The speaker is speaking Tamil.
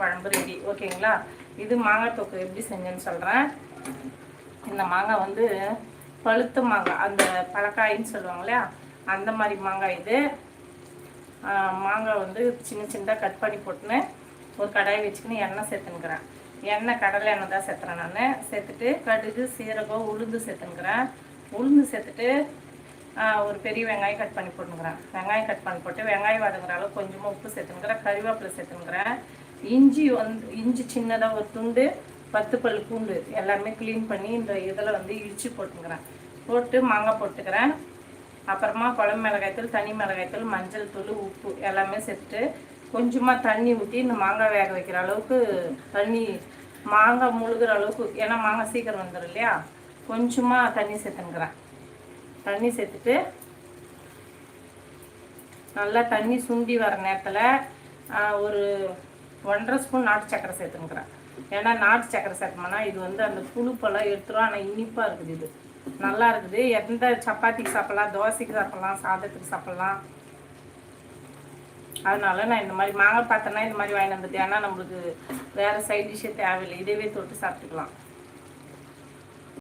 குழம்பு ரெடி. ஓகேங்களா? இது மாங்காய் தொக்கு எப்படி செஞ்சேன்னு சொல்கிறேன். இந்த மாங்காய் வந்து பழுத்த மாங்காய், அந்த பழக்காயின்னு சொல்லுவாங்க இல்லையா, அந்த மாதிரி மாங்காய் இது. மாங்காய் வந்து சின்ன சின்னதாக கட் பண்ணி போட்டுன்னு ஒரு கடாயை வச்சுக்கின்னு எண்ணெய் சேர்த்துனுக்கிறேன். எண்ணெய் கடலை எண்ணெய் தான் சேர்த்துறேன் நான். சேர்த்துட்டு கடுகு சீரகம் உளுந்து சேர்த்துனுக்கிறேன். உளுந்து சேர்த்துட்டு ஒரு பெரிய வெங்காயம் கட் பண்ணி போட்டுக்கிறேன். வெங்காயம் கட் பண்ணி போட்டு வெங்காயம் வதங்குற அளவுக்கு கொஞ்சமாக உப்பு சேர்த்துனுக்கிறேன். கறிவேப்பிலை சேர்த்துனுக்கிறேன். இஞ்சி சின்னதாக ஒரு துண்டு, 10 பல் பூண்டு எல்லாமே க்ளீன் பண்ணி இந்த இதில் வந்து இடித்து போட்டுக்கிறேன். போட்டு மாங்காய் போட்டுக்கிறேன். அப்புறமா குழம்பு மிளகாய்த்தூள், தனி மிளகாய்த்தூள், மஞ்சள் தூள், உப்பு எல்லாமே சேர்த்துட்டு கொஞ்சமாக தண்ணி ஊற்றி இந்த மாங்காய் வேக வைக்கிற அளவுக்கு தண்ணி, மாங்காய் முழுகிற அளவுக்கு, ஏன்னா மாங்காய் சீக்கிரம் வந்துடும் இல்லையா, கொஞ்சமாக தண்ணி சேர்த்துனுக்கிறேன். தண்ணி சேர்த்துட்டு நல்லா தண்ணி சுண்டி வர நேரத்தில் ஒரு 1.5 ஸ்பூன் நாட்டு சக்கரை சேர்த்துனுக்கிறேன். ஏன்னா நாட்டு சக்கரை சேர்த்தோம்னா இது வந்து அந்த புழுப்பெல்லாம் எடுத்துரும். ஆனால் இனிப்பாக இருக்குது, இது நல்லா இருக்குது. எந்த சப்பாத்திக்கு சாப்பிட்லாம், தோசைக்கு சாப்பிட்லாம், சாதத்துக்கு சாப்பிட்லாம். அதனால நான் இந்த மாதிரி மாங்காய் பார்த்தேன்னா இந்த மாதிரி வாங்கி வந்துட்டேன். ஏன்னா நம்மளுக்கு வேறு சைட் டிஷ்ஷே தேவையில்லை, இதவே தொட்டு சாப்பிட்டுக்கலாம்.